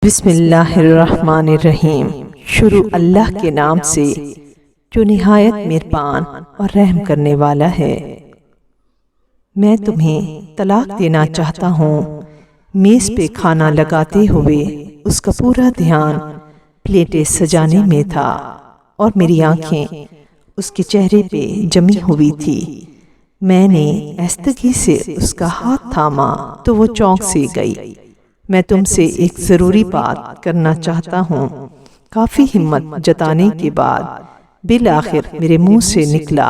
بسم اللہ الرحمن الرحیم۔ شروع اللہ کے نام سے جو نہایت مہربان اور رحم کرنے والا ہے۔ میں تمہیں طلاق دینا چاہتا ہوں۔ میز پہ کھانا لگاتے ہوئے اس کا پورا دھیان پلیٹیں سجانے میں تھا اور میری آنکھیں اس کے چہرے پہ جمی ہوئی تھی۔ میں نے آہستگی سے اس کا ہاتھ تھاما تو وہ چونک سی گئی۔ میں تم سے ایک ضروری بات کرنا چاہتا ہوں۔ کافی ہمت جتانے کے بعد بالآخر میرے منہ سے نکلا۔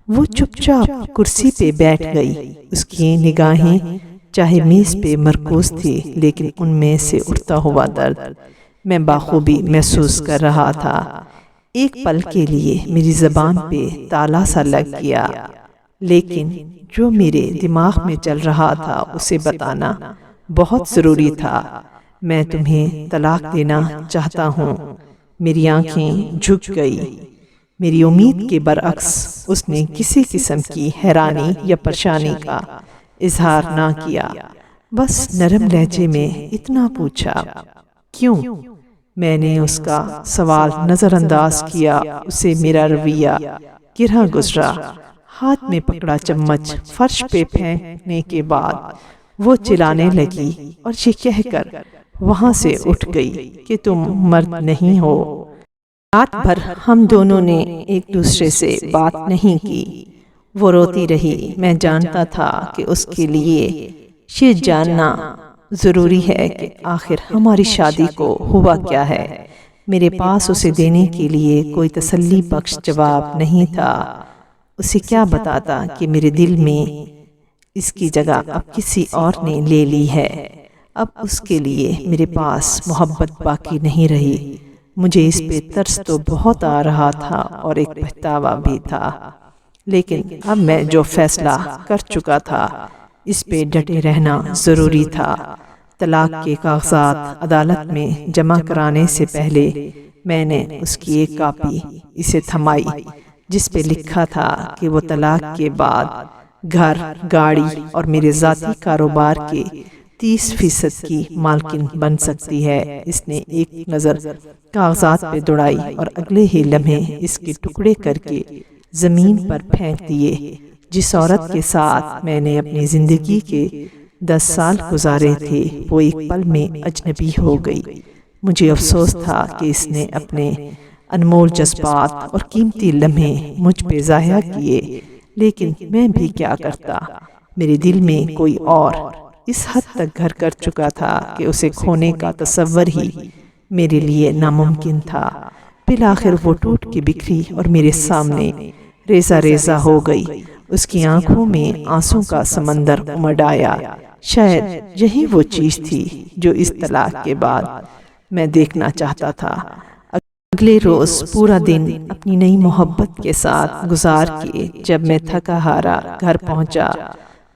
وہ چپ چاپ کرسی پہ بیٹھ گئی۔ اس کی نگاہیں چاہے میز پہ مرکوز تھی لیکن ان میں سے اٹھتا ہوا درد میں بخوبی محسوس کر رہا تھا۔ ایک پل کے لیے میری زبان پہ تالا سا لگ گیا، لیکن جو میرے دماغ میں چل رہا تھا اسے بتانا بہت ضروری تھا۔ میں تمہیں طلاق دینا چاہتا ہوں۔ میری آنکھیں جھک گئی۔ میری امید کے برعکس اس نے کسی قسم کی حیرانی یا پریشانی کا اظہار نہ کیا، بس نرم لہجے میں اتنا پوچھا، کیوں؟ میں نے اس کا سوال نظر انداز کیا۔ اسے میرا رویہ گرا گزرا۔ ہاتھ میں پکڑا چمچ فرش پہ پھینکنے کے بعد وہ چلانے لگی اور یہ کہہ کر وہاں سے اٹھ گئی کہ تم مرد نہیں ہو۔ رات بھر ہم دونوں نے ایک دوسرے سے بات نہیں کی۔ وہ روتی رہی۔ میں جانتا تھا کہ اس کے لیے یہ جاننا ضروری ہے کہ آخر ہماری شادی کو ہوا کیا ہے۔ میرے پاس اسے دینے کے لیے کوئی تسلی بخش جواب نہیں تھا۔ اسے کیا بتاتا کہ میرے دل میں اس کی جگہ اب کسی اور نے لے لی ہے۔ اب اس کے لیے میرے پاس محبت باقی نہیں رہی۔ مجھے اس پہ ترس تو بہت آ رہا تھا اور ایک پچھتاوا بھی تھا، لیکن اب میں جو فیصلہ کر چکا تھا اس پہ ڈٹے رہنا ضروری تھا۔ طلاق کے کاغذات عدالت میں جمع کرانے سے پہلے میں نے اس کی ایک کاپی اسے تھمائی جس پہ لکھا تھا کہ وہ طلاق کے بعد گھر، گاڑی اور میرے ذاتی کاروبار کے 30% کی مالکن بن سکتی ہے۔ اس نے ایک نظر کاغذات پہ دوڑائی اور اگلے ہی لمحے اس کے ٹکڑے کر کے زمین پر پھینک دیے۔ جس عورت کے ساتھ میں نے اپنی زندگی کے 10 سال گزارے تھے وہ ایک پل میں اجنبی ہو گئی۔ مجھے افسوس تھا کہ اس نے اپنے انمول جذبات اور قیمتی لمحے مجھ پہ ضائع کیے، لیکن میں بھی کیا کرتا۔ میرے دل میں کوئی اور اس حد تک گھر کر چکا تھا کہ اسے کھونے کا تصور ہی میرے لیے ناممکن تھا۔ بالآخر وہ ٹوٹ کے بکھری اور میرے سامنے ریزہ ریزہ ہو گئی۔ اس کی آنکھوں میں آنسوں کا سمندر امڈ آیا۔ شاید یہی وہ چیز تھی جو اس طلاق کے بعد میں دیکھنا چاہتا تھا۔ اگلے روز پورا دن اپنی نئی محبت کے ساتھ گزار کے جب میں تھکا ہارا گھر پہنچا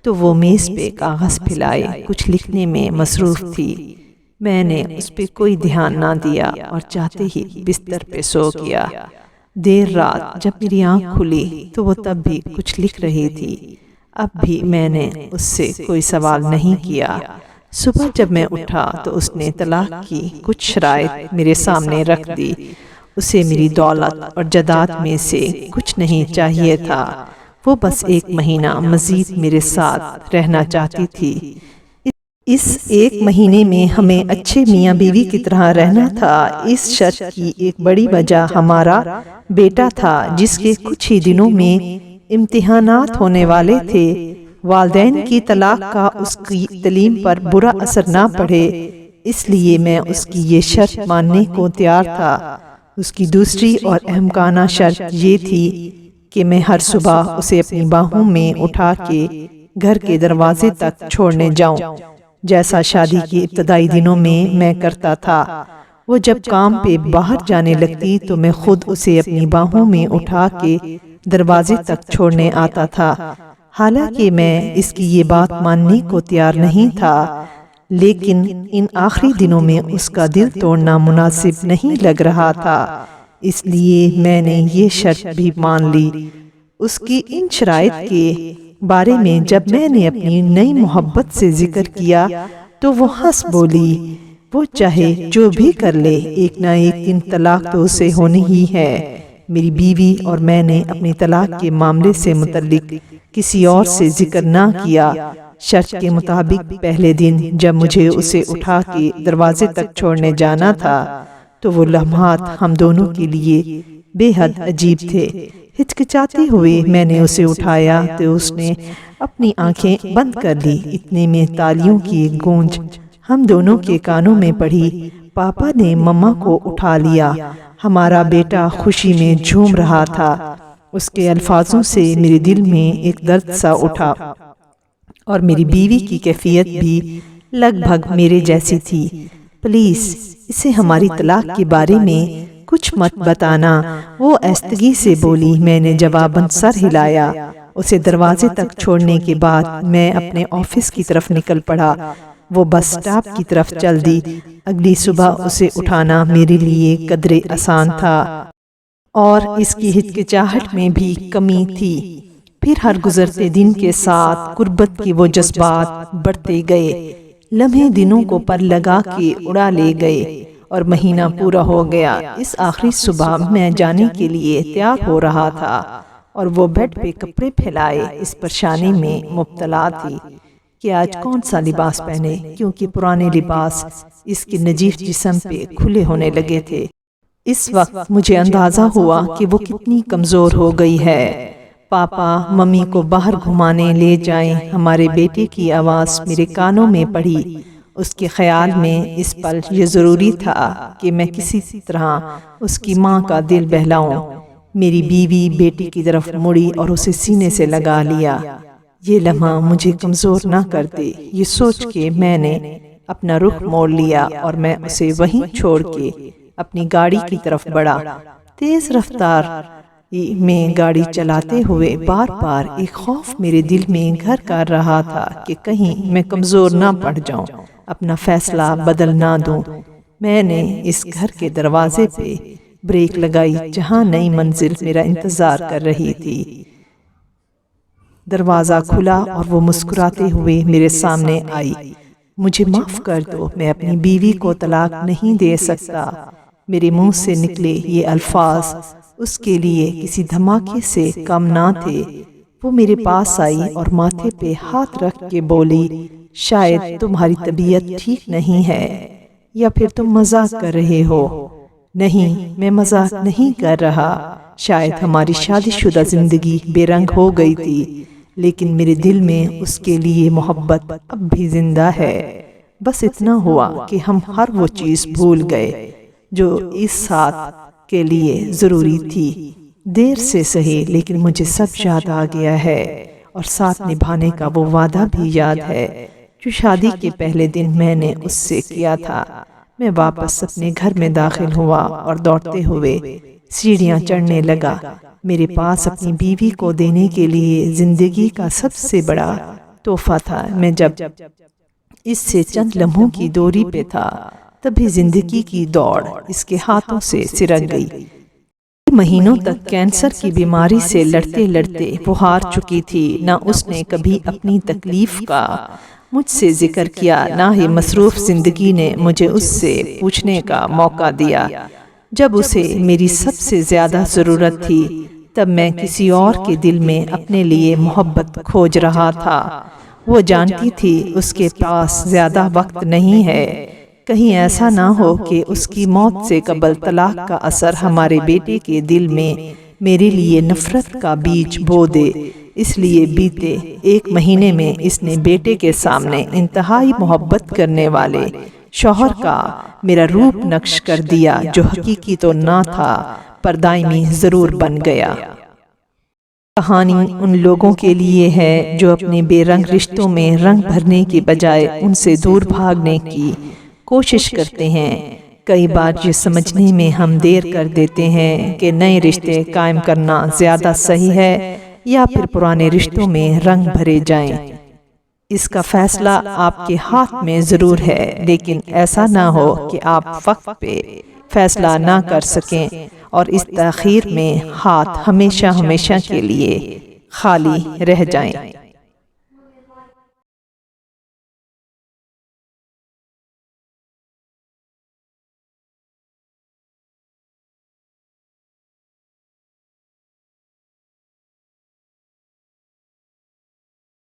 تو وہ میز پہ کاغذ پھیلائے کچھ لکھنے میں مصروف تھی۔ میں نے اس پہ کوئی دھیان نہ دیا اور چاہتے ہی بستر پہ سو گیا۔ دیر رات جب میری آنکھ کھلی تو وہ تب بھی کچھ لکھ رہی تھی۔ اب بھی میں نے اس سے کوئی سوال نہیں کیا۔ صبح جب میں اٹھا تو اس نے طلاق کی کچھ شرائط میرے سامنے رکھ دی۔ اسے میری دولت اور جائیداد میں سے کچھ نہیں چاہیے تھا۔ وہ بس 1 مہینہ مزید میرے ساتھ رہنا چاہتی تھی۔ اس 1 مہینے میں ہمیں اچھے میاں بیوی کی طرح رہنا تھا۔ اس شرط کی ایک بڑی وجہ ہمارا بیٹا تھا جس کے کچھ ہی دنوں میں امتحانات ہونے والے تھے۔ والدین کی طلاق کا اس کی تعلیم پر برا اثر نہ پڑے، اس لیے میں اس کی یہ شرط ماننے کو تیار تھا۔ اس کی دوسری اور اہمانہ شرط یہ تھی کہ میں ہر صبح اسے اپنی باہوں میں اٹھا کے گھر کے دروازے تک چھوڑنے جاؤں، جیسا شادی کے ابتدائی دنوں میں کرتا تھا۔ وہ جب کام پہ باہر جانے لگتی تو میں خود اسے اپنی باہوں میں اٹھا کے دروازے تک چھوڑنے آتا تھا۔ حالانکہ میں اس کی یہ بات ماننے کو تیار نہیں تھا، لیکن ان آخری دنوں میں اس کا دل توڑنا مناسب نہیں لگ رہا تھا، اس لیے میں نے یہ شرط بھی مان لی۔ اس کی ان شرائط کے بارے میں جب میں نے اپنی نئی محبت سے ذکر کیا تو وہ ہنس بولی، وہ چاہے جو بھی کر لے، ایک نہ ایک دن طلاق تو اسے ہونی ہی ہے۔ میری بیوی اور میں نے اپنی طلاق کے معاملے سے متعلق کسی اور سے ذکر نہ کیا۔ شرط کے مطابق پہلے دن جب مجھے اسے اٹھا کے دروازے تک چھوڑنے جانا تھا تو وہ لمحات ہم دونوں کے لیے بے حد عجیب تھے۔ ہچکچاتے ہوئے میں نے اسے اٹھایا تو اس نے اپنی آنکھیں بند کر لی۔ اتنے میں تالیوں کی ایک گونج ہم دونوں کے کانوں میں پڑی۔ پاپا نے مما کو اٹھا لیا۔ ہمارا بیٹا خوشی میں جھوم رہا تھا۔ اس کے الفاظوں سے میرے دل میں ایک درد سا اٹھا اور میری بیوی کی کیفیت بھی لگ بھگ میرے جیسی تھی۔ پلیز اسے ہماری طلاق کے بارے میں کچھ مت بتانا، وہ ایستگی سے بولی۔ میں نے جواباً سر ہلایا۔ اسے دروازے تک چھوڑنے کے بعد میں اپنے آفس کی طرف نکل پڑا۔ وہ بس سٹاپ کی طرف چل دی۔ اگلی صبح اسے اٹھانا میرے لیے قدرے آسان تھا اور اس کی ہچکچاہٹ میں بھی کمی تھی۔ پھر ہر گزرتے دن کے ساتھ غربت کے وہ جذبات بڑھتے گئے۔ لمحے دنوں کو پر لگا کے اڑا لے گئے اور مہینہ پورا ہو گیا۔ اس آخری صبح میں جانے کے لیے تیار ہو رہا تھا اور وہ بیڈ پہ کپڑے پھیلائے اس پریشانی میں مبتلا تھی کہ آج کون سا لباس پہنے، کیونکہ پرانے لباس اس کے نجیف جسم پہ کھلے ہونے لگے تھے۔ اس وقت مجھے اندازہ ہوا کہ وہ کتنی کمزور ہو گئی ہے۔ پاپا ممی کو باہر گھمانے لے جائیں، ہمارے بیٹے کی آواز میرے کانوں میں پڑی۔ اس کے خیال میں اس پل یہ ضروری تھا کہ میں کسی طرح اس کی ماں کا دل بہلاؤں۔ میری بیوی بیٹی کی طرف مڑی اور اسے سینے سے لگا لیا۔ یہ لمحہ مجھے کمزور نہ کر دے، یہ سوچ کے میں نے اپنا رخ موڑ لیا اور میں اسے وہیں چھوڑ کے اپنی گاڑی کی طرف بڑھا۔ تیز رفتار میں گاڑی چلاتے ہوئے بار بار ایک خوف میرے دل میں گھر کر رہا تھا کہ کہیں میں کمزور نہ پڑ جاؤں، اپنا فیصلہ بدل نہ دوں۔ میں نے اس گھر کے دروازے پہ بریک لگائی جہاں نئی منزل میرا انتظار کر رہی تھی۔ دروازہ کھلا اور وہ مسکراتے ہوئے میرے سامنے آئی۔ مجھے معاف کر دو، میں اپنی بیوی کو طلاق نہیں دے سکتا۔ میرے منہ سے نکلے یہ الفاظ اس کے لیے کسی دھماکے سے کم نہ تھے۔ وہ میرے پاس آئی اور ماتھے پہ ہاتھ رکھ کے بولی، شاید تمہاری طبیعت ٹھیک نہیں ہے یا پھر تم مذاق کر رہے ہو۔ نہیں، میں مذاق نہیں کر رہا۔ شاید ہماری شادی شدہ زندگی بے رنگ ہو گئی تھی، لیکن میرے دل میں اس کے لیے محبت اب بھی زندہ ہے۔ بس اتنا ہوا کہ ہم ہر وہ چیز بھول گئے جو اس ساتھ کے لیے ضروری تھی۔ دیر سے سہی لیکن مجھے سب یاد آ گیا ہے، اور ساتھ نبھانے کا وہ وعدہ بھی یاد ہے جو شادی کے پہلے دن میں نے اس سے کیا تھا۔ میں واپس اپنے گھر میں داخل ہوا اور دوڑتے ہوئے سیڑھیاں چڑھنے لگا۔ میرے پاس اپنی بیوی کو دینے کے لیے زندگی کا سب سے بڑا تحفہ تھا۔ میں جب اس سے چند لمحوں کی دوری پہ تھا تبھی زندگی کی دوڑ اس کے ہاتھوں سے سرک گئی۔ مہینوں تک کینسر کی بیماری سے لڑتے لڑتے وہ ہار چکی تھی۔ نہ اس نے کبھی اپنی تکلیف کا مجھ سے ذکر کیا، نہ ہی مصروف زندگی نے مجھے اس سے پوچھنے کا موقع دیا۔ جب اسے میری سب سے زیادہ ضرورت تھی تب میں کسی اور کے دل میں اپنے لیے محبت کھوج رہا تھا۔ وہ جانتی تھی اس کے پاس زیادہ وقت نہیں ہے، کہیں ایسا نہ ہو کہ اس کی موت سے قبل طلاق کا اثر ہمارے بیٹے کے دل میں میرے لیے نفرت کا بیج بو دے۔ اس لیے بیتے ایک مہینے میں اس نے بیٹے کے سامنے انتہائی محبت کرنے والے شوہر کا میرا روپ نقش کر دیا، جو حقیقی تو نہ تھا پر دائمی ضرور بن گیا۔ کہانی ان لوگوں کے لیے ہے جو اپنے بے رنگ رشتوں میں رنگ بھرنے کے بجائے ان سے دور بھاگنے کی کوشش کرتے ہیں۔ کئی بار یہ سمجھنے میں ہم دیر کر دیتے ہیں کہ نئے رشتے قائم کرنا زیادہ صحیح ہے یا پھر پرانے رشتوں میں رنگ بھرے جائیں۔ اس کا فیصلہ آپ کے ہاتھ میں ضرور ہے، لیکن ایسا نہ ہو کہ آپ وقت پہ فیصلہ نہ کر سکیں اور اس تاخیر میں ہاتھ ہمیشہ کے لیے خالی رہ جائیں۔